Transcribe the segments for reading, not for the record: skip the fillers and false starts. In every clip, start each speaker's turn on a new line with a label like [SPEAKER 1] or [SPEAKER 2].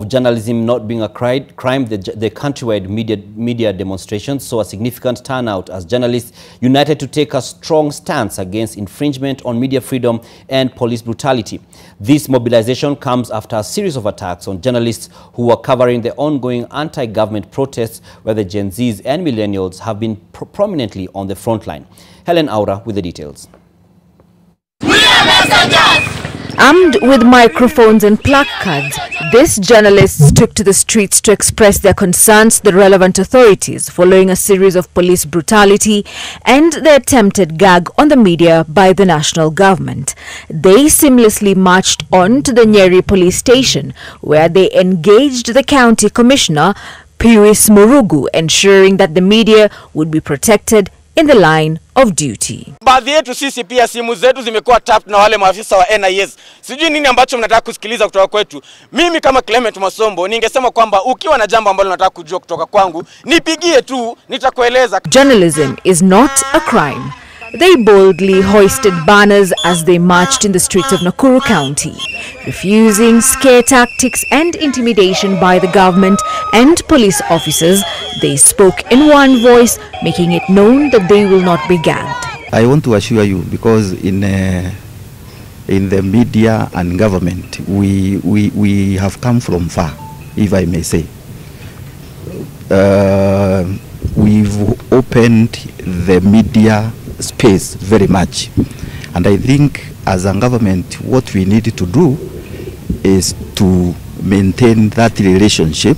[SPEAKER 1] of journalism not being a crime, the countrywide media demonstrations saw a significant turnout as journalists united to take a strong stance against infringement on media freedom and police brutality. This mobilization comes after a series of attacks on journalists who were covering the ongoing anti-government protests where the Gen Zs and millennials have been prominently on the front line. Helen Aura with the details.
[SPEAKER 2] We are messengers!
[SPEAKER 3] Armed with microphones and placards, these journalists took to the streets to express their concerns to the relevant authorities following a series of police brutality and the attempted gag on the media by the national government. They seamlessly marched on to the Nyeri police station, where they engaged the county commissioner, Pius Murugu, ensuring that the media would be protected in the line of duty.
[SPEAKER 4] Baadhi yetu sisi pia simu zetu zimekuwa tapped na wale maafisa wa NIS. Sijui nini ambacho mnataka kusikiliza kutoka kwetu. Mimi kama Clement Masombo ningesema kwamba ukiwa na jambo ambalo unataka kujua kutoka kwangu, nipigie tu, nitakueleza.
[SPEAKER 3] Journalism is not a crime. They boldly hoisted banners as they marched in the streets of Nakuru County, refusing scare tactics and intimidation by the government and police officers. They spoke in one voice, making it known that they will not be gagged.
[SPEAKER 5] I want to assure you, because in the media and government, we have come from far, if I may say. We've opened the media space very much, and I think as a government what we need to do is to maintain that relationship,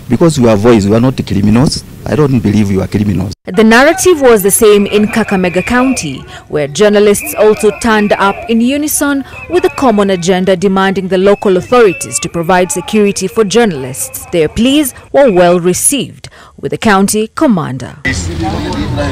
[SPEAKER 5] because we are voice, we are not criminals. I don't believe you are criminals.
[SPEAKER 3] The narrative was the same in Kakamega County, where journalists also turned up in unison with a common agenda demanding the local authorities to provide security for journalists. Their pleas were well received with the county commander.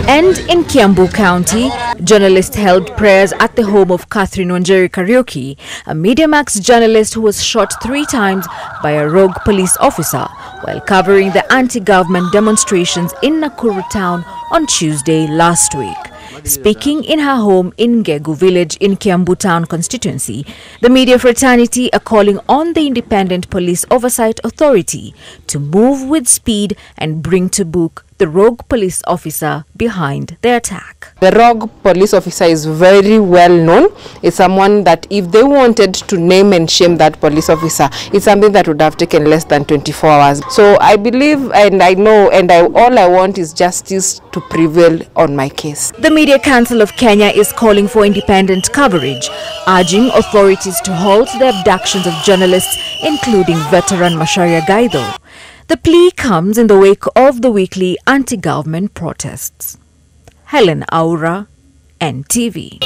[SPEAKER 3] And in Kiambu County, journalists held prayers at the home of Catherine Wanjeri Kariuki, a Mediamax journalist who was shot 3 times by a rogue police officer while covering the anti-government demonstrations in Nakuru town on Tuesday last week. Speaking in her home in Ngegu village in Kiambu town constituency, the media fraternity are calling on the Independent Police Oversight Authority to move with speed and bring to book the rogue police officer behind the attack.
[SPEAKER 6] The rogue police officer is very well known. It's someone that if they wanted to name and shame that police officer, it's something that would have taken less than 24 hours. So I believe and I know and all I want is justice to prevail on my case.
[SPEAKER 3] The Media Council of Kenya is calling for independent coverage, urging authorities to halt the abductions of journalists, including veteran Macharia Gaido. The plea comes in the wake of the weekly anti-government protests. Helen Aura, NTV.